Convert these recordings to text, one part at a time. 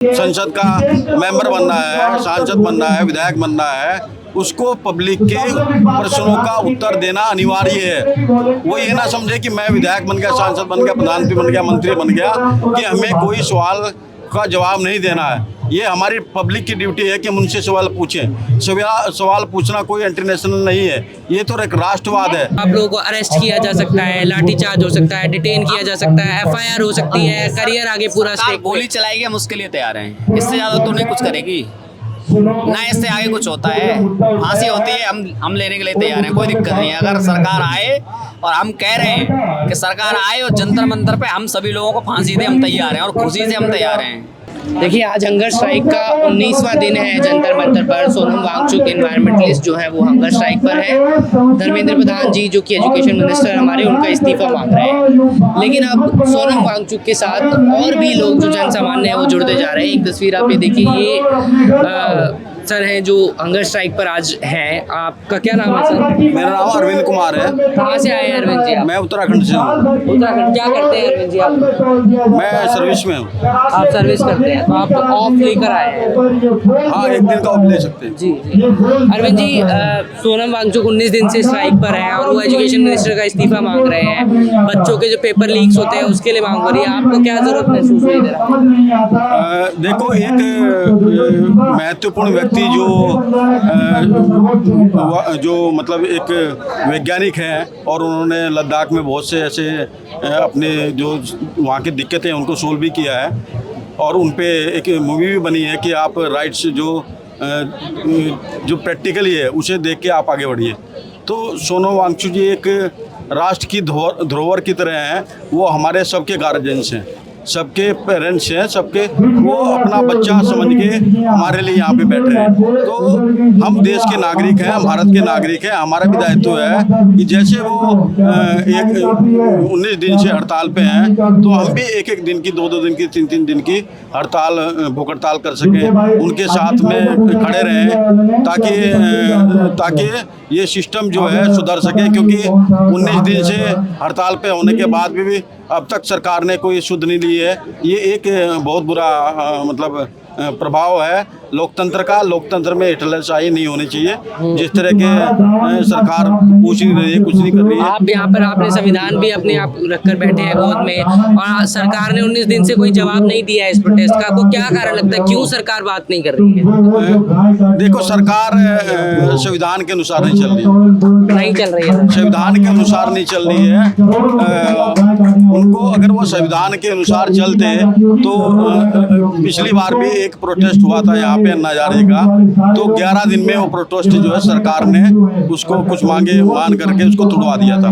संसद का मेंबर बनना है, सांसद बनना है, विधायक बनना है, उसको पब्लिक के प्रश्नों का उत्तर देना अनिवार्य है। वो ये ना समझे कि मैं विधायक बन गया, सांसद बन गया, प्रधानमंत्री बन गया, मंत्री बन गया कि हमें कोई सवाल का जवाब नहीं देना है। ये हमारी पब्लिक की ड्यूटी है कि हम उनसे सवाल पूछें। सवाल पूछना कोई इंटरनेशनल नहीं है, ये तो एक राष्ट्रवाद है। आप लोगों को अरेस्ट किया जा सकता है, लाठीचार्ज हो सकता है, डिटेन किया जा सकता है, FIR हो सकती है, करियर आगे पूरा स्टेक। गोली चलाएगी, हम उसके लिए तैयार हैं। इससे ज़्यादा तो नहीं कुछ करेगी ना, इससे आगे कुछ होता है। फांसी होती है, हम लेने के लिए तैयार हैं, कोई दिक्कत नहीं है। अगर सरकार आए और हम कह रहे हैं कि सरकार आए और जंतर मंतर पे हम सभी लोगों को फांसी दे, हम तैयार हैं और खुशी से हम तैयार हैं। देखिए, आज हंगर स्ट्राइक का 19वां दिन है। जंतर मंतर पर सोनम वांगचुक एनवायरमेंटलिस्ट जो है वो हंगर स्ट्राइक पर है। धर्मेंद्र प्रधान जी जो कि एजुकेशन मिनिस्टर हमारे, उनका इस्तीफा मांग रहे हैं। लेकिन अब सोनम वांगचुक के साथ और भी लोग जो जन सामान्य है वो जुड़ते जा रहे हैं। एक तस्वीर आप ये देखिए, ये सर हैं जो हंगर स्ट्राइक पर आज हैं। आपका क्या नाम है सर? मेरा नाम अरविंद कुमार है। कहाँ से आए हैं अरविंद जी आप? मैं उत्तराखंड से हूँ। उत्तराखंड। क्या करते हैं अरविंद जी आप? मैं सर्विस में हूँ। आप सर्विस करते हैं, तो आप ऑफ लेकर आए हैं? हाँ, एक दिन का ऑफ ले सकते हैं। जी जी। अरविंद जी, सोनम वांगचुक 19 दिन से स्ट्राइक पर है और वो एजुकेशन मिनिस्टर का इस्तीफा मांग रहे हैं। बच्चों के जो पेपर लीक्स होते हैं उसके लिए मांग हो रही है। आपको क्या जरूरत महसूस हुई इधर? देखो, एक महत्वपूर्ण व्यक्ति जो मतलब एक वैज्ञानिक हैं और उन्होंने लद्दाख में बहुत से ऐसे अपने जो वहाँ की दिक्कतें हैं उनको सोल्व भी किया है, और उन पे एक मूवी भी बनी है कि आप राइट्स जो प्रैक्टिकली है उसे देख के आप आगे बढ़िए। तो सोनम वांगचुक जी एक राष्ट्र की धरोहर की तरह हैं। वो हमारे सबके गार्जियंस हैं, सबके पेरेंट्स हैं, सबके, वो अपना बच्चा समझ के हमारे लिए यहाँ पे बैठे हैं। तो हम देश के नागरिक हैं, भारत के नागरिक हैं। हमारा भी दायित्व है कि जैसे वो 19 दिन से हड़ताल पे हैं, तो हम भी एक एक दिन की, 2-2 दिन की, 3-3 दिन की हड़ताल, भूख हड़ताल कर सकें, उनके साथ में खड़े रहें ताकि ये सिस्टम जो है सुधर सके। क्योंकि 19 दिन से हड़ताल पे होने के बाद भी अब तक सरकार ने कोई सुध नहीं ली है। ये एक बहुत बुरा मतलब प्रभाव है लोकतंत्र का। लोकतंत्र में हिटलरशाही नहीं होनी चाहिए। जिस तरह के सरकार पूछ नहीं रही है, कुछ नहीं कर रही है। आप यहाँ पर आपने संविधान भी अपने आप रखकर बैठे हैं गोद में, और सरकार ने 19 दिन से कोई जवाब नहीं दिया है इस प्रोटेस्ट का। आपको क्या कारण लगता है, क्यों सरकार बात नहीं कर रही है? देखो, सरकार संविधान के अनुसार नहीं चल रही है। संविधान के अनुसार नहीं चल रही है। उनको अगर वो संविधान के अनुसार चलते तो पिछली बार भी एक प्रोटेस्ट हुआ था यहाँ पे अन्ना हजारे का, तो 11 दिन में वो प्रोटेस्ट जो है सरकार ने उसको कुछ मान करके उसको तुड़वा दिया था।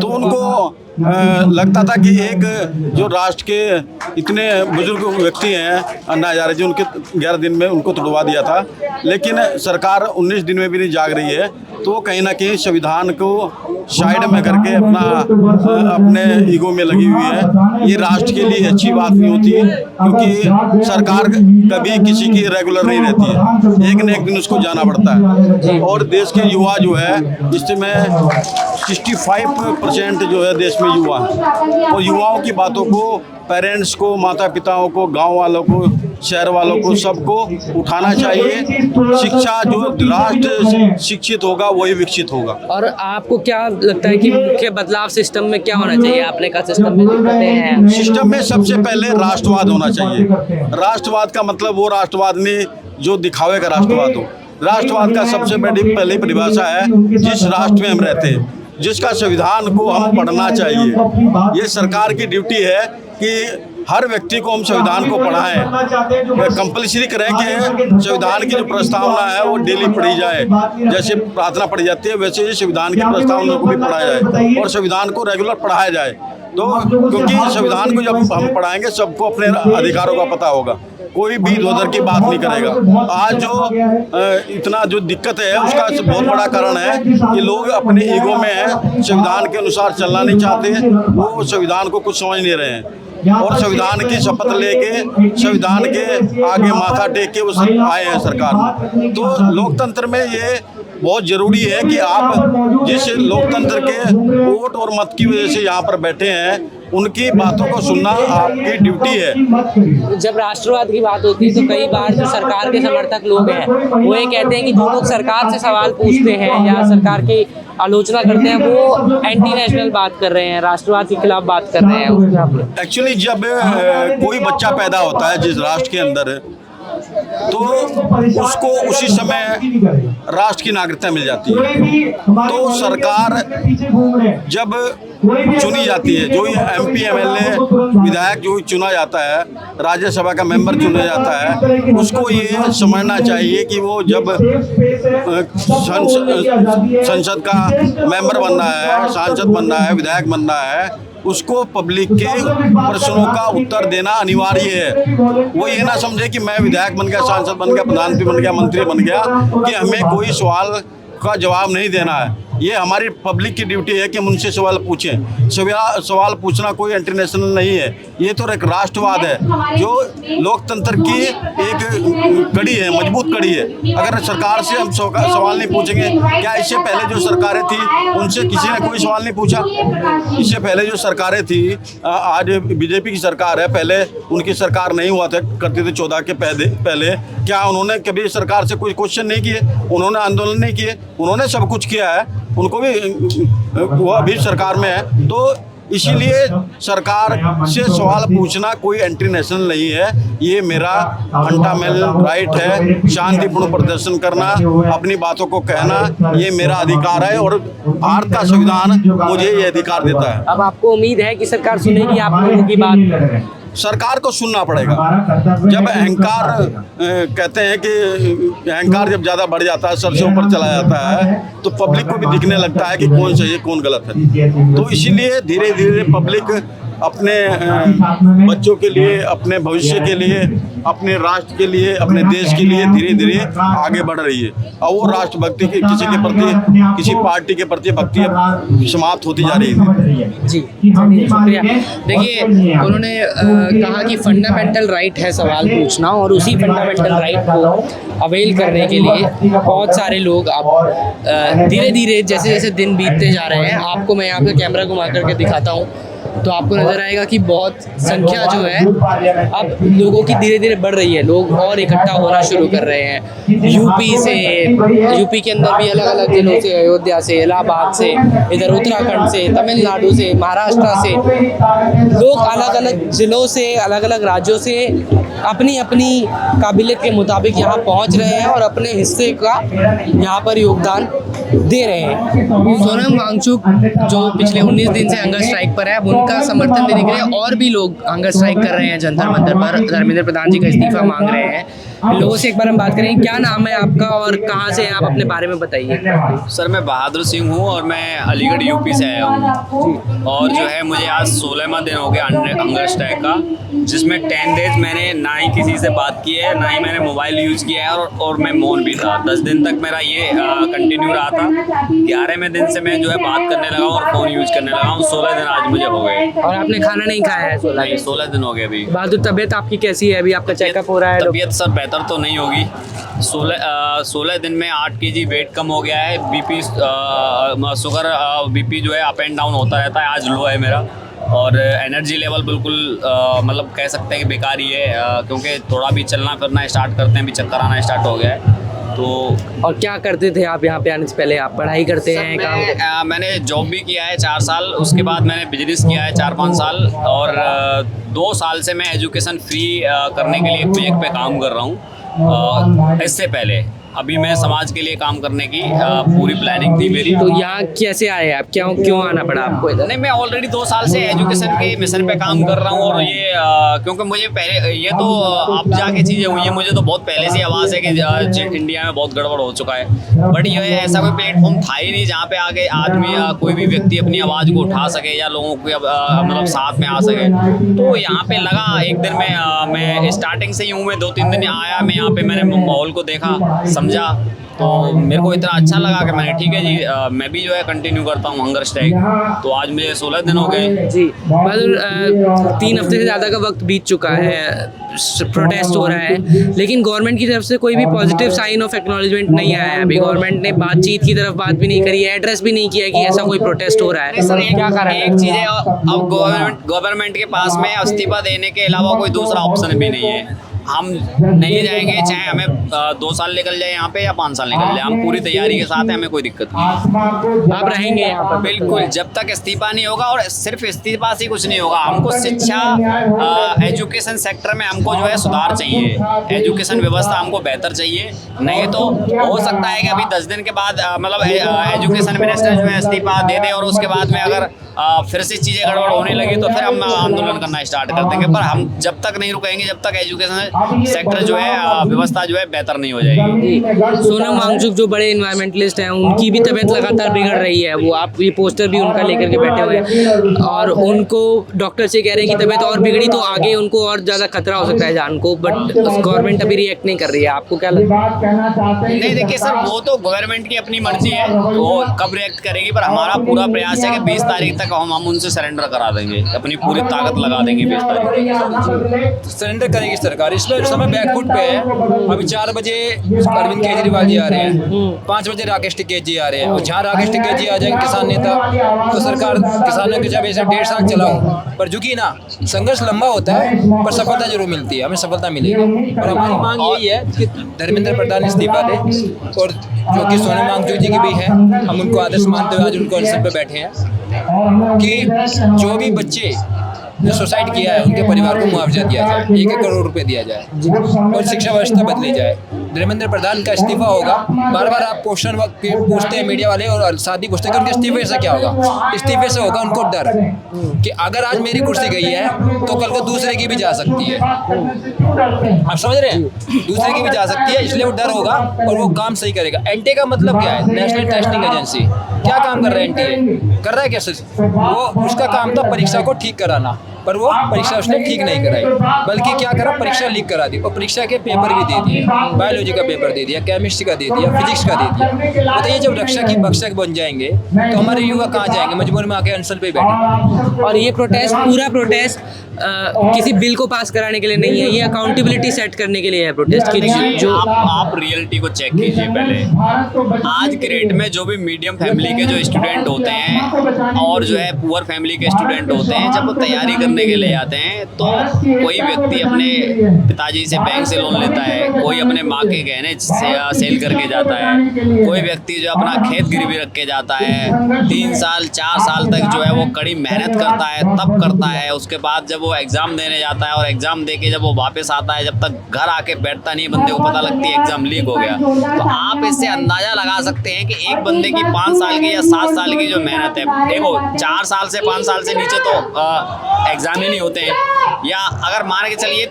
तो उनको लगता था कि एक जो राष्ट्र के इतने बुजुर्ग व्यक्ति हैं अन्ना हजारे जी, उनके 11 दिन में उनको तुड़वा दिया था। लेकिन सरकार 19 दिन में भी नहीं जाग रही है, तो कहीं ना कहीं संविधान को साइड में करके अपने ईगो में लगी हुई है। ये राष्ट्र के लिए अच्छी बात नहीं होती, क्योंकि सरकार कभी किसी की रेगुलर नहीं रहती है, एक न एक दिन उसको जाना पड़ता है। और देश के युवा जो है, इसमें 65% जो है देश में युवा है, और युवाओं की बातों को, पेरेंट्स को, माता पिताओं को, गांव वालों को, शहर वालों को, सबको उठाना चाहिए। शिक्षा, जो राष्ट्र शिक्षित होगा वही विकसित होगा। और आपको क्या लगता है कि मुख्य बदलाव सिस्टम में क्या होना चाहिए? आपने कहा सिस्टम में दिक्कतें हैं। सिस्टम में सबसे पहले राष्ट्रवाद होना चाहिए। राष्ट्रवाद का मतलब वो राष्ट्रवाद नहीं जो दिखावे का राष्ट्रवाद हो। राष्ट्रवाद का सबसे बड़ी पहली परिभाषा है जिस राष्ट्र में हम रहते हैं, जिसका संविधान को हम पढ़ना चाहिए। ये सरकार की ड्यूटी है कि हर व्यक्ति को हम संविधान को पढ़ाएं, कंपल्सरी करें कि संविधान की जो प्रस्तावना है वो डेली पढ़ी जाए। जैसे प्रार्थना पढ़ी जाती है, वैसे ही संविधान की प्रस्तावना को भी पढ़ाया जाए और संविधान को रेगुलर पढ़ाया जाए। तो क्योंकि संविधान को जब हम पढ़ाएंगे, सबको अपने अधिकारों का पता होगा, कोई भी इधर की बात नहीं करेगा। आज जो इतना जो दिक्कत है उसका बहुत बड़ा कारण है कि लोग अपने ईगो में हैं, संविधान के अनुसार चलना नहीं चाहते, वो संविधान को कुछ समझ नहीं रहे हैं, और संविधान की शपथ लेके संविधान के आगे माथा टेक के वो आए हैं सरकार में। तो लोकतंत्र में ये बहुत ज़रूरी है कि आप जिस लोकतंत्र के वोट और मत की वजह से यहाँ पर बैठे हैं, उनकी बातों को सुनना आपकी ड्यूटी है। जब राष्ट्रवाद की बात होती है तो कई बार जो सरकार के समर्थक लोग हैं वो ये कहते हैं कि जो लोग सरकार से सवाल पूछते हैं या सरकार की आलोचना करते हैं वो एंटी नेशनल बात कर रहे हैं, राष्ट्रवाद के खिलाफ बात कर रहे हैं। एक्चुअली जब कोई बच्चा पैदा होता है जिस राष्ट्र के अंदर, तो उसको उसी समय राष्ट्र की नागरिकता मिल जाती है। तो सरकार जब चुनी जाती है, जो MP MLA विधायक जो चुना जाता है, राज्यसभा का मेंबर चुना जाता है, उसको ये समझना चाहिए कि वो जब संसद का मेंबर बनना है, सांसद बनना है, विधायक बनना है, उसको पब्लिक के प्रश्नों का उत्तर देना अनिवार्य है। वो ये ना समझे कि मैं विधायक बन गया, सांसद बन गया, प्रधानमंत्री बन गया, मंत्री बन गया कि हमें कोई सवाल का जवाब नहीं देना है। ये हमारी पब्लिक की ड्यूटी है कि हम उनसे सवाल पूछें। सवाल पूछना कोई इंटरनेशनल नहीं है, ये तो एक राष्ट्रवाद है जो लोकतंत्र की एक कड़ी है, मजबूत कड़ी है। अगर सरकार से हम सवाल नहीं पूछेंगे, क्या इससे पहले जो सरकारें थी उनसे किसी ने कोई सवाल नहीं पूछा? इससे पहले जो सरकारें थी, आज बीजेपी की सरकार है, पहले उनकी सरकार नहीं हुआ था करती थी 14 के पहले, क्या उन्होंने कभी सरकार से कोई क्वेश्चन नहीं किए? उन्होंने आंदोलन नहीं किए? उन्होंने सब कुछ किया है, उनको भी, वो अभी सरकार में है। तो इसीलिए सरकार से सवाल पूछना कोई एंटी नेशनल नहीं है, ये मेरा फंडामेंटल राइट है। शांतिपूर्ण प्रदर्शन करना, अपनी बातों को कहना, ये मेरा अधिकार है और भारत का संविधान मुझे ये अधिकार देता है। अब आपको उम्मीद है कि सरकार सुनेगी आप लोगों की बात? सरकार को सुनना पड़ेगा। जब अहंकार कहते हैं कि अहंकार जब ज़्यादा बढ़ जाता है, सर से ऊपर चला जाता है, तो पब्लिक को भी दिखने लगता है कि कौन सही है कौन गलत है। तो इसीलिए धीरे धीरे पब्लिक अपने बच्चों के लिए, अपने भविष्य के लिए, अपने राष्ट्र के लिए, अपने देश के लिए धीरे धीरे आगे बढ़ रही है। और वो राष्ट्रभक्ति की किसी के प्रति, किसी पार्टी के प्रति भक्ति अब समाप्त होती जा रही है। जी, शुक्रिया। देखिए, उन्होंने कहा कि फंडामेंटल राइट है सवाल पूछना, और उसी फंडामेंटल राइट को अवेल करने के लिए बहुत सारे लोग अब धीरे धीरे जैसे जैसे दिन बीतते जा रहे हैं, आपको मैं यहाँ पे कैमरा घुमा करके दिखाता हूँ तो आपको नज़र आएगा कि बहुत संख्या जो है अब लोगों की धीरे धीरे बढ़ रही है। लोग और इकट्ठा होना शुरू कर रहे हैं। यूपी के अंदर भी अलग अलग जिलों से, अयोध्या से, इलाहाबाद से, इधर उत्तराखंड से, तमिलनाडु से, महाराष्ट्र से, लोग अलग अलग जिलों से, अलग अलग राज्यों से अपनी अपनी काबिलियत के मुताबिक यहाँ पहुँच रहे हैं और अपने हिस्से का यहाँ पर योगदान दे रहे हैं। सोनम वांगचुक जो पिछले 19 दिन से हंगर स्ट्राइक पर है, उनका समर्थन देने के लिए और भी लोग हंगर स्ट्राइक कर रहे हैं जंतर मंतर पर। धर्मेंद्र प्रधान जी का इस्तीफा मांग रहे हैं। लोगों से एक बार हम बात करेंगे। क्या नाम है आपका और कहाँ से हैं आप? अपने बारे में बताइए। सर, मैं बहादुर सिंह हूँ और मैं अलीगढ़ यूपी से आया हूँ। और जो है मुझे आज 16वां दिन हो गया हंगर स्ट्राइक का, जिसमें 10 डेज मैंने ना ही किसी से बात की है, ना ही मैंने मोबाइल यूज़ किया है, और मैं मौन भी था। 10 दिन तक मेरा ये कंटिन्यू रहा था। 11वें दिन से मैं जो है बात करने लगा और फ़ोन यूज़ करने लगा हूँ। 16 दिन आज मुझे हो गए। और आपने खाना नहीं खाया है? 16 दिन हो गए अभी। बहादुर, तबीयत आपकी कैसी है? अभी आपका चेकअप हो रहा है? तबीयत सर बेहतर तो नहीं होगी। 16 दिन में 8 kg वेट कम हो गया है। बीपी, शुगर, बीपी जो है अप एंड डाउन होता रहता है। आज लो है मेरा, और एनर्जी लेवल बिल्कुल मतलब कह सकते हैं कि बेकार ही है, क्योंकि थोड़ा भी चलना फिरना स्टार्ट करते हैं, भी चक्कर आना स्टार्ट हो गया है। तो और क्या करते थे आप यहाँ पे आने से पहले? आप पढ़ाई करते हैं? काम मैंने जॉब भी किया है 4 साल, उसके बाद मैंने बिजनेस किया है 4-5 साल, और 2 साल से मैं एजुकेशन फ्री करने के लिए एक प्रोजेक्ट पे काम कर रहा हूँ। इससे पहले अभी मैं समाज के लिए काम करने की पूरी प्लानिंग थी मेरी। तो यहाँ कैसे आए आप? क्यों आना पड़ा आपको इधर? नहीं, मैं ऑलरेडी 2 साल से एजुकेशन के मिशन पे काम कर रहा हूँ, और ये क्योंकि मुझे पहले ये तो अब जाके चीज़ें हुई हैं, मुझे तो बहुत पहले से आवाज़ है कि इंडिया में बहुत गड़बड़ हो चुका है। बट ये ऐसा कोई प्लेटफॉर्म था ही नहीं जहाँ पे आगे आदमी कोई भी व्यक्ति अपनी आवाज़ को उठा सके या लोगों को मतलब साथ में आ सके। तो यहाँ पे लगा एक दिन में, मैं स्टार्टिंग से ही हूँ, मैं 2-3 दिन आया, मैं यहाँ पे मैंने माहौल को देखा, समझा, तो मेरे को इतना अच्छा लगा कि मैंने ठीक है जी, मैं भी जो है कंटिन्यू करता हूँ हंगर स्ट्राइक। तो आज मुझे 16 दिन हो गए जी। बहादुर, 3 हफ्ते से ज़्यादा का वक्त बीत चुका है प्रोटेस्ट हो रहा है, लेकिन गवर्नमेंट की तरफ से कोई भी पॉजिटिव साइन ऑफ एक्नॉलेजमेंट नहीं आया है। अभी गवर्नमेंट ने बातचीत की तरफ बात भी नहीं करी है, एड्रेस भी नहीं किया कि ऐसा कोई प्रोटेस्ट हो रहा है। सर क्या कारण है? एक चीज़ है, अब गवर्नमेंट के पास में इस्तीफा देने के अलावा कोई दूसरा ऑप्शन भी नहीं है। हम नहीं जाएंगे, चाहे हमें 2 साल निकल जाए यहाँ पे या 5 साल निकल जाए, हम पूरी तैयारी के साथ हैं, हमें कोई दिक्कत नहीं। आप रहेंगे यहाँ पर? बिल्कुल, जब तक इस्तीफा नहीं होगा, और सिर्फ इस्तीफा से कुछ नहीं होगा। हमको शिक्षा, एजुकेशन सेक्टर में हमको जो है सुधार चाहिए, एजुकेशन व्यवस्था हमको बेहतर चाहिए। नहीं तो हो सकता है कि अभी 10 दिन के बाद मतलब एजुकेशन मिनिस्टर जो है इस्तीफा दे दे, और उसके बाद में अगर फिर से चीज़ें गड़बड़ होने लगी तो फिर हम आंदोलन करना स्टार्ट कर देंगे। पर हम जब तक नहीं रुकेंगे, जब तक एजुकेशन सेक्टर जो है व्यवस्था जो है बेहतर नहीं हो जाएगी। सोनम वांगचुक जो बड़े इन्वायरमेंटलिस्ट हैं, उनकी भी तबीयत लगातार बिगड़ रही है। वो आप ये पोस्टर भी उनका लेकर के बैठे हुए हैं, और उनको डॉक्टर से कह रहे हैं कि तबीयत और बिगड़ी तो आगे उनको और ज़्यादा खतरा हो सकता है जान को, बट गवर्नमेंट अभी रिएक्ट नहीं कर रही है। आपको क्या लगता है? नहीं, देखिए सर, वो तो गवर्नमेंट की अपनी मर्जी है, वो कब रिएक्ट करेगी, पर हमारा पूरा प्रयास है कि 20 तारीख तक हम उनसे सरेंडर करा देंगे, अपनी पूरी ताकत लगा देंगे 20 तारीख। सरेंडर करेगी सरकार। इसमें समय बैकफुट पे है। अभी 4 बजे अरविंद केजरीवाल जी आ रहे हैं, 5 बजे राकेश टिकैत जी आ रहे हैं, और जहाँ राकेश टिकैत जी आ जाएंगे किसान नेता, तो सरकार किसानों के जब ऐसे 1.5 साल चलाओ, पर झुकी ना, संघर्ष लंबा होता है पर सफलता जरूर मिलती है, हमें सफलता मिलेगी। और हमारी मांग यही है कि धर्मेंद्र प्रधान इस्तीफा दे, और जो कि सोनम वांगचुक जी की भी है, हम उनको आदर्श मानते हुए आज उनको अनशन पे बैठे हैं कि जो भी बच्चे जो सुसाइड किया है उनके परिवार को मुआवजा दिया जाए, 1-1 करोड़ रुपए दिया जाए, और शिक्षा व्यवस्था बदली जाए। धर्मेंद्र प्रधान का इस्तीफा होगा। बार बार आप क्वेश्चन पूछते हैं मीडिया वाले, और साथ ही पूछते हैं कि उनके इस्तीफे से क्या होगा। इस्तीफे से होगा उनको डर कि अगर आज मेरी कुर्सी गई है तो कल को दूसरे की भी जा सकती है। आप समझ रहे हैं? दूसरे की भी जा सकती है, इसलिए वो डर होगा और वो काम सही करेगा। एनटीए का मतलब क्या है? National testing agency. क्या काम कर रहा है एनटीए? कर रहा है कैसे? वो उसका काम था परीक्षा को ठीक कराना, पर वो परीक्षा उसने ठीक नहीं कराई, बल्कि क्या करा, परीक्षा लीक करा दी, और परीक्षा के पेपर भी दे दिए, बायोलॉजी का पेपर दे दिया, केमिस्ट्री का दे दिया, फिजिक्स का दे दिया। बताइए, जब रक्षा की भक्षक बन जाएंगे तो हमारे युवा कहाँ जाएंगे? मजबूरी में आके अनशन पे बैठे। और ये प्रोटेस्ट, पूरा प्रोटेस्ट किसी बिल को पास कराने के लिए नहीं है, ये अकाउंटेबिलिटी सेट करने के लिए है प्रोटेस्ट की। जो आप रियलिटी को चेक कीजिए पहले। आज के रेट में जो भी मीडियम फैमिली के जो स्टूडेंट होते हैं और जो है पुअर फैमिली के स्टूडेंट होते हैं, जब वो तैयारी करने के लिए आते हैं तो कोई व्यक्ति अपने पिताजी से बैंक से लोन लेता है, कोई अपने माँ के गहने सेल करके जाता है, कोई व्यक्ति जो अपना खेत गिरवी रख के जाता है। 3 साल 4 साल तक जो है वो कड़ी मेहनत करता है, तब करता है। उसके बाद जब वो एग्ज़ाम देने जाता है, और एग्ज़ाम दे के जब वो वापस आता है, जब तक घर आके बैठता नहीं, बंदे को पता लगती है एग्ज़ाम लीक हो गया। तो आप इससे अंदाज़ा लगा सकते हैं कि एक बंदे की 5 साल की या 7 साल की जो मेहनत है, देखो 4 साल से 5 साल से नीचे तो एग्ज़ाम ही नहीं होते हैं, या अगर मान के चलिए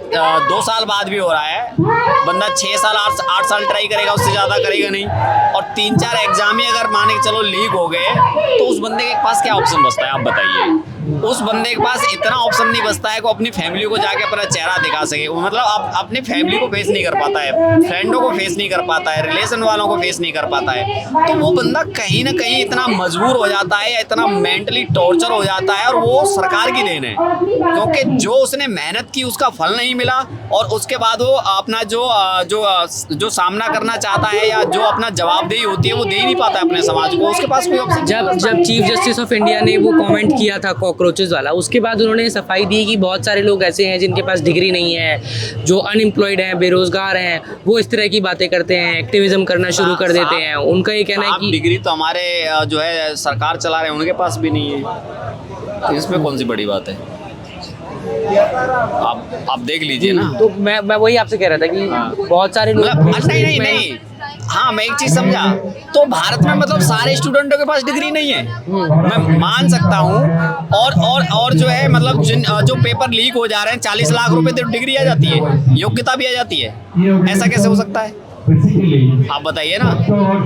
2 साल बाद भी हो रहा है, बंदा 6 साल 8 साल ट्राई करेगा, उससे ज़्यादा करेगा नहीं। और 3-4 एग्ज़ाम ही अगर मान के चलो लीक हो गए, तो उस बंदे के पास क्या ऑप्शन बचता है, आप बताइए? उस बंदे के पास इतना ऑप्शन नहीं बचता है कि अपनी फैमिली को जाके अपना चेहरा दिखा सके। वो मतलब अपनी फैमिली को फेस नहीं कर पाता है, फ्रेंडों को फेस नहीं कर पाता है, रिलेशन वालों को फेस नहीं कर पाता है। तो वो बंदा कहीं ना कहीं इतना मजबूर हो जाता है, या इतना मेंटली टॉर्चर हो जाता है, और वो सरकार की देन है, क्योंकि जो उसने मेहनत की उसका फल नहीं मिला, और उसके बाद वो अपना जो सामना करना चाहता है, या जो अपना जवाबदेही होती है, वो दे ही नहीं पाता है अपने समाज को। उसके पास कोई ऑप्शन। जब चीफ जस्टिस ऑफ इंडिया ने वो कमेंट किया था कॉकरोचेस वाला, उसके बाद उन्होंने सफाई दी कि बहुत सारे लोग ऐसे हैं जिनके पास डिग्री नहीं है, जो अनएम्प्लॉयड हैं, बेरोजगार हैं, वो इस तरह की बातें करते हैं, एक्टिविज्म करना शुरू कर देते हैं। उनका ये कहना है कि डिग्री तो हमारे जो है सरकार चला रहे हैं, उनके पास भी नहीं है, तो इसमें कौन सी बड़ी बात है? आप देख लीजिए ना। तो मैं वही आपसे कह रहा था कि बहुत सारे लोग नहीं। हाँ, मैं एक चीज समझा, तो भारत में मतलब सारे स्टूडेंटों के पास डिग्री नहीं है, मैं मान सकता हूँ। और जो है मतलब जो पेपर लीक हो जा रहे हैं, 40 लाख रुपए तो डिग्री आ जाती है, योग्यता भी आ जाती है, ऐसा कैसे हो सकता है? आप बताइए ना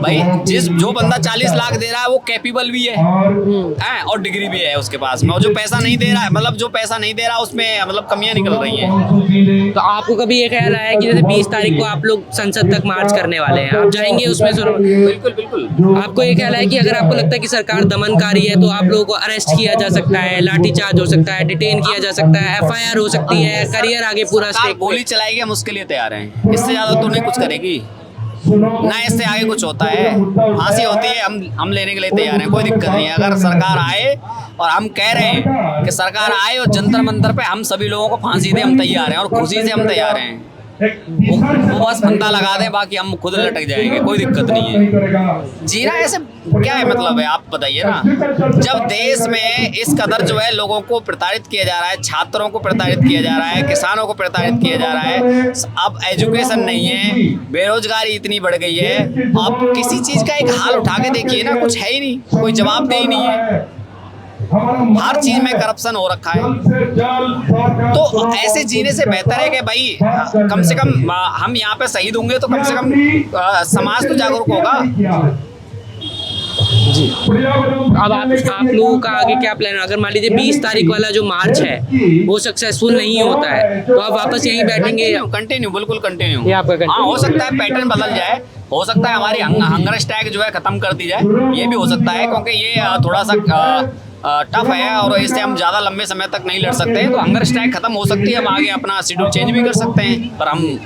भाई, जो बंदा 40 लाख दे रहा है वो कैपेबल भी है और डिग्री भी है उसके पास में, और जो पैसा नहीं दे रहा है, मतलब जो पैसा नहीं दे रहा उसमें मतलब कमियां निकल रही हैं। तो आपको कभी ये ख्याल आया कि जैसे 20 तारीख को आप लोग संसद तक मार्च करने वाले हैं, आप जाएंगे उसमें? बिल्कुल बिल्कुल। आपको ये ख्याल है कि अगर आपको लगता है कि सरकार दमनकारी है तो आप लोगों को अरेस्ट किया जा सकता है, लाठीचार्ज हो सकता है, डिटेन किया जा सकता है, FIR हो सकती है, करियर आगे पूरा सरकार गोली चलाएगी, हम उसके लिए तैयार हैं, इससे ज्यादा तो नहीं कुछ करेगी ना, इससे आगे कुछ होता है, फांसी होती है, हम लेने के लिए तैयार हैं, कोई दिक्कत नहीं है। अगर सरकार आए, और हम कह रहे हैं कि सरकार आए और जंतर मंतर पे हम सभी लोगों को फांसी दे, हम तैयार हैं और खुशी से हम तैयार हैं। वो बस फंदा लगा दे, बाकी हम खुद लटक जाएंगे, कोई दिक्कत नहीं है। जीना ऐसे क्या है मतलब है, आप बताइए ना। जब देश में इस कदर जो है लोगों को प्रताड़ित किया जा रहा है, छात्रों को प्रताड़ित किया जा रहा है, किसानों को प्रताड़ित किया जा रहा है, अब एजुकेशन नहीं है, बेरोजगारी इतनी बढ़ गई है, आप किसी चीज़ का एक हाल उठा के देखिए ना, कुछ है ही नहीं, कोई जवाबदेही नहीं है, हर चीज में करप्शन हो रखा है। तो ऐसे जीने से बेहतर है कि भाई कम से कम हम यहाँ पे शहीद होंगे तो कम से कम समाज तो जागरूक होगा। जी, अब आप लोगों का आगे क्या प्लान है? अगर मान लीजिए 20 तारीख वाला जो मार्च है वो सक्सेसफुल नहीं होता है तो आप वापस यहीं बैठेंगे? कंटिन्यू, बिल्कुल कंटिन्यू। ये आपका कंटिन्यू? हाँ, हो सकता है पैटर्न बदल जाए, हो सकता है हमारी हंगर स्ट्राइक जो है खत्म कर दी जाए, ये भी हो सकता है, क्योंकि ये थोड़ा सा टफ है और इससे हम ज़्यादा लंबे समय तक नहीं लड़ सकते हैं। तो हंगर स्ट्राइक खत्म हो सकती है, हम आगे अपना शेड्यूल चेंज भी कर सकते हैं, पर हम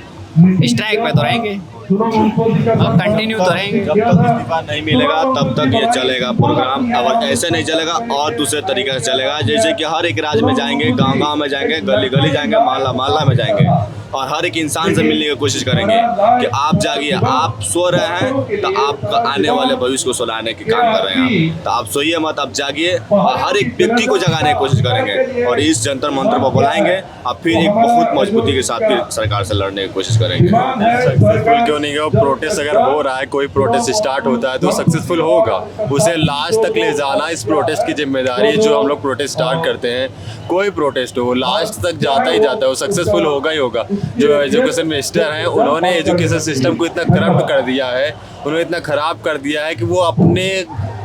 स्ट्राइक पे तो रहेंगे, कंटिन्यू तो रहेंगे। जब तक इस्तीफा नहीं मिलेगा तब तक ये चलेगा प्रोग्राम। अगर ऐसे नहीं चलेगा और दूसरे तरीके से चलेगा, जैसे कि हर एक राज्य में जाएंगे, गांव-गांव में जाएंगे, गली-गली जाएंगे, मोहल्ला में जाएंगे और हर एक इंसान से मिलने की कोशिश करेंगे कि आप जागिए, आप सो रहे हैं तो आपका आने वाले भविष्य को सुलाने के काम कर रहे हैं, तो आप सोइए मत, आप जागिए और हर एक व्यक्ति को जगाने की कोशिश करेंगे और इस जंतर मंतर पर बुलाएंगे और फिर एक बहुत मजबूती के साथ फिर सरकार से लड़ने की कोशिश करेंगे। सक्सेसफुल क्यों नहीं होगा? प्रोटेस्ट अगर हो रहा है, कोई प्रोटेस्ट स्टार्ट होता है तो सक्सेसफुल होगा, उसे लास्ट तक ले जाना इस प्रोटेस्ट की जिम्मेदारी है। जो हम लोग प्रोटेस्ट स्टार्ट करते हैं, कोई प्रोटेस्ट हो लास्ट तक जाता ही जाता है, वो सक्सेसफुल होगा ही होगा। जो एजुकेशन मिनिस्टर हैं उन्होंने एजुकेशन सिस्टम को इतना करप्ट कर दिया है, उन्होंने इतना ख़राब कर दिया है कि वो अपने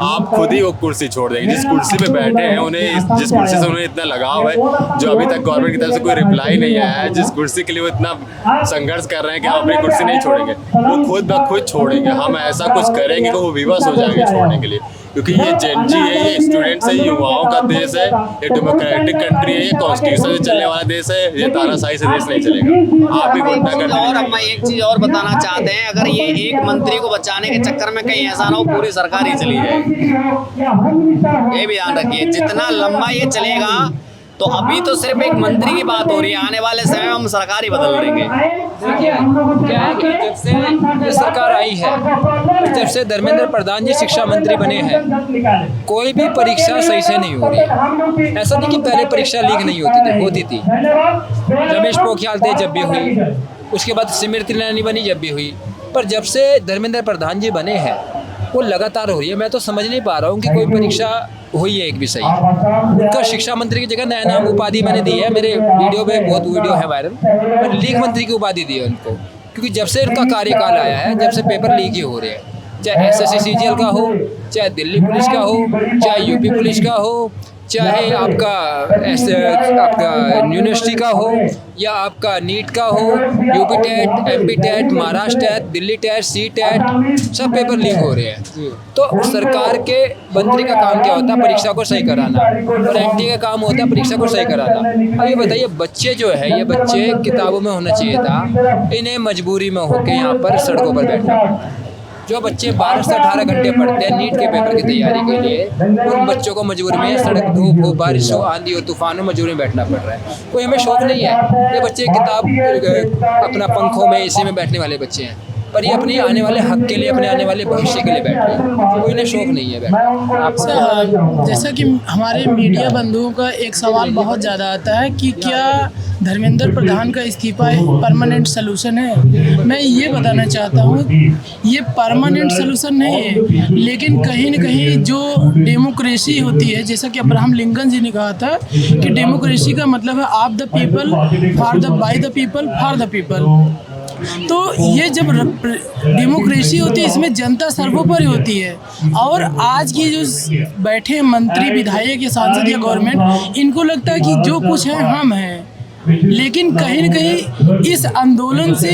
आप खुद ही वो कुर्सी छोड़ देंगे। जिस कुर्सी पे बैठे हैं उन्हें, जिस कुर्सी से उन्हें इतना लगाव है, जो अभी तक गवर्नमेंट की तरफ से कोई रिप्लाई नहीं आया है, जिस कुर्सी के लिए वो इतना संघर्ष कर रहे हैं कि हम अपनी कुर्सी नहीं छोड़ेंगे, वो खुद ब खुद छोड़ेंगे। हम ऐसा कुछ करेंगे कि वो विवश हो जाएंगे छोड़ने के लिए, क्योंकि ये जेनजी है, ये स्टूडेंट्स है, ये युवाओं का देश है, ये डेमोक्रेटिक कंट्री है, ये कॉन्स्टिट्यूशन से चलने वाला देश है, ये तानाशाही से देश नहीं चलेगा। आप भी गुंडा कर और हम एक चीज और बताना चाहते हैं, अगर ये एक मंत्री को बचाने के चक्कर में कहीं ऐसा ना हो पूरी सरकार ही चली जाए, ये भी ध्यान रखिए। जितना लंबा ये चलेगा, तो अभी तो सिर्फ एक मंत्री की बात हो रही है, आने वाले समय में हम सरकार ही बदल देंगे। देखिए क्या है कि जब से ये सरकार आई है, जब से धर्मेंद्र प्रधान जी शिक्षा मंत्री बने हैं, कोई भी परीक्षा सही से नहीं हो रही है। ऐसा नहीं कि पहले परीक्षा लीक नहीं होती थी। रमेश पोखरियाल थे जब भी हुई, उसके बाद स्मृति ईरानी बनी जब भी हुई, पर जब से धर्मेंद्र प्रधान जी बने हैं वो लगातार हो रही है। मैं तो समझ नहीं पा रहा हूँ कि कोई परीक्षा हुई है एक भी सही। उनका शिक्षा मंत्री की जगह नया नाम उपाधि मैंने दी है, मेरे वीडियो में बहुत वीडियो है वायरल, मैंने लीक मंत्री की उपाधि दी है उनको, क्योंकि जब से उनका कार्यकाल आया है, जब से पेपर लीक ही हो रहे हैं, चाहे SSC CGL का हो, चाहे दिल्ली पुलिस का हो, चाहे यूपी पुलिस का हो, चाहे आपका यूनिवर्सिटी का हो या आपका नीट का हो, UP TET, MP TET, Maharashtra TET, Delhi TET, C TET, सब पेपर लीक हो रहे हैं। तो सरकार के मंत्री का काम क्या होता है? परीक्षा को सही कराना, और MT का काम होता है परीक्षा को सही कराना। अब ये बताइए, बच्चे जो है, ये बच्चे किताबों में होना चाहिए था, इन्हें मजबूरी में होकर यहाँ पर सड़कों पर बैठना पड़ता है। जो बच्चे 12 से 18 घंटे पढ़ते हैं नीट के पेपर की तैयारी के लिए, उन बच्चों को मजबूरी में सड़क, धूप हो, बारिश हो, आंधी हो, तूफान हो, मजबूरी में बैठना पड़ रहा है। कोई हमें शौक नहीं है, ये बच्चे किताब अपना पंखों में AC में बैठने वाले बच्चे हैं, पर ये अपने आने वाले हक के लिए, अपने आने वाले भविष्य के लिए बैठ रहे हैं, कोई इन्हें शौक नहीं है बैठना। आपसे जैसा कि हमारे मीडिया बंधुओं का एक सवाल बहुत ज़्यादा आता है कि क्या धर्मेंद्र प्रधान का इस्तीफा परमानेंट सलूशन है? मैं ये बताना चाहता हूँ, ये परमानेंट सलूशन नहीं है, लेकिन कहीं न कहीं जो डेमोक्रेसी होती है, जैसा कि अब्राहम लिंकन जी ने कहा था कि डेमोक्रेसी का मतलब है of the people, for the, by the people, for the people. तो ये जब डेमोक्रेसी होती है इसमें जनता सर्वोपरि होती है। और आज की जो बैठे मंत्री विधायक या सांसद या गवर्नमेंट, इनको लगता है कि जो कुछ है हम हैं, लेकिन कहीं न कहीं इस आंदोलन से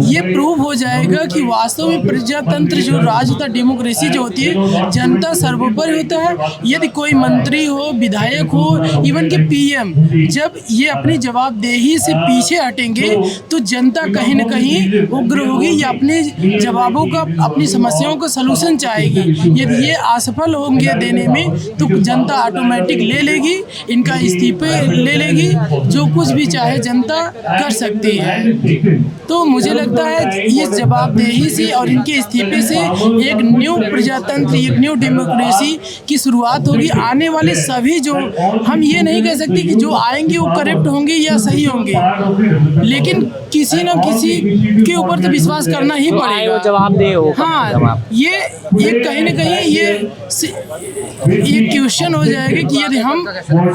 ये प्रूव हो जाएगा कि वास्तव में प्रजातंत्र जो राज होता है, डेमोक्रेसी जो होती है, जनता सर्वोपरि होता है। यदि कोई मंत्री हो, विधायक हो, इवन के पीएम, जब ये अपनी जवाबदेही से पीछे हटेंगे तो जनता कहीं न कहीं उग्र होगी या अपने जवाबों का, अपनी समस्याओं का सलूशन चाहेगी। यदि ये असफल होंगे देने में तो जनता ऑटोमेटिक ले लेगी, इनका इस्तीफे ले लेगी, जो कुछ भी चाहे जनता कर सकती है। तो मुझे लगता है ये जवाबदेही से और इनके इस्तीफे से एक न्यू प्रजातंत्र, एक न्यू डेमोक्रेसी की शुरुआत होगी। आने वाले सभी, जो हम ये नहीं कह सकते कि जो आएंगे वो करप्ट होंगे या सही होंगे, लेकिन किसी न किसी के ऊपर तो विश्वास करना ही पड़ेगा। जवाबदेह हो। हाँ, ये कहीं न कहीं ये क्वेश्चन हो जाएगा कि यदि हम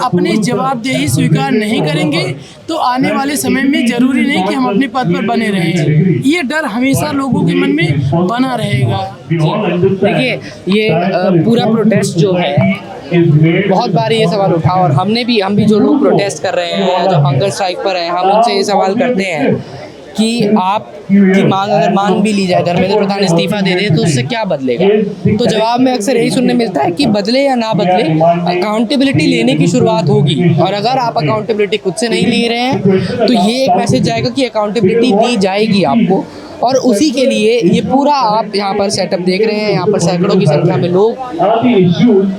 अपनी जवाबदेही स्वीकार नहीं करेंगे तो आने वाले समय में जरूरी नहीं कि हम अपने पद पर बने रहें। ये डर हमेशा लोगों के मन में बना रहेगा। देखिए, ये पूरा प्रोटेस्ट जो है, बहुत बार ये सवाल उठा और हम भी जो लोग प्रोटेस्ट कर रहे हैं, जो हंगर स्ट्राइक पर हैं, हम उनसे ये सवाल करते हैं कि आपकी मांग अगर मान भी ली जाए, धर्मेंद्र प्रधान इस्तीफा दे दे, तो उससे क्या बदलेगा? तो जवाब में अक्सर यही सुनने मिलता है कि बदले या ना बदले, अकाउंटेबिलिटी लेने की शुरुआत होगी। और अगर आप अकाउंटेबिलिटी खुद से नहीं ले रहे हैं तो ये एक मैसेज जाएगा कि अकाउंटेबिलिटी दी जाएगी आपको। और उसी के लिए ये पूरा आप यहाँ पर सेटअप देख रहे हैं। यहाँ पर सैकड़ों की संख्या में लोग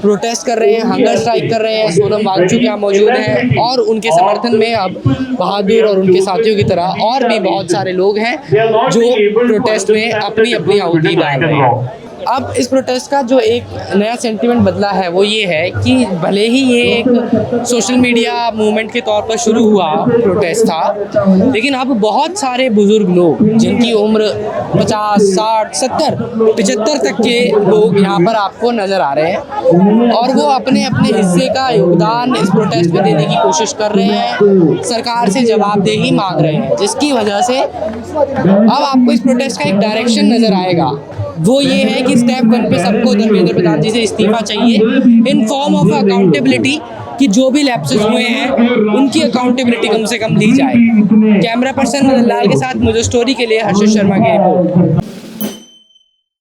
प्रोटेस्ट कर रहे हैं, हंगर स्ट्राइक कर रहे हैं। सोनम वांगचुक यहाँ मौजूद हैं और उनके समर्थन में अब बहादुर और उनके साथियों की तरह और भी बहुत सारे लोग हैं जो प्रोटेस्ट में अपनी अपनी आहुति डाल रहे हैं। अब इस प्रोटेस्ट का जो एक नया सेंटीमेंट बदला है वो ये है कि भले ही ये एक सोशल मीडिया मूवमेंट के तौर पर शुरू हुआ प्रोटेस्ट था, लेकिन अब बहुत सारे बुजुर्ग लोग जिनकी उम्र 50, 60, 70, 75 तक के लोग यहाँ पर आपको नज़र आ रहे हैं और वो अपने अपने हिस्से का योगदान इस प्रोटेस्ट में देने की कोशिश कर रहे हैं, सरकार से जवाबदेही मांग रहे हैं, जिसकी वजह से अब आपको इस प्रोटेस्ट का एक डायरेक्शन नज़र आएगा। वो ये है कि स्टेप 1 पे सबको धर्मेंद्र प्रधान जी से इस्तीफा चाहिए इन फॉर्म ऑफ अकाउंटेबिलिटी, कि जो भी लैप्सेस हुए हैं उनकी अकाउंटेबिलिटी कम से कम ली जाए। कैमरा पर्सन मदन लाल के साथ मुझे स्टोरी के लिए हर्षित शर्मा की रिपोर्ट।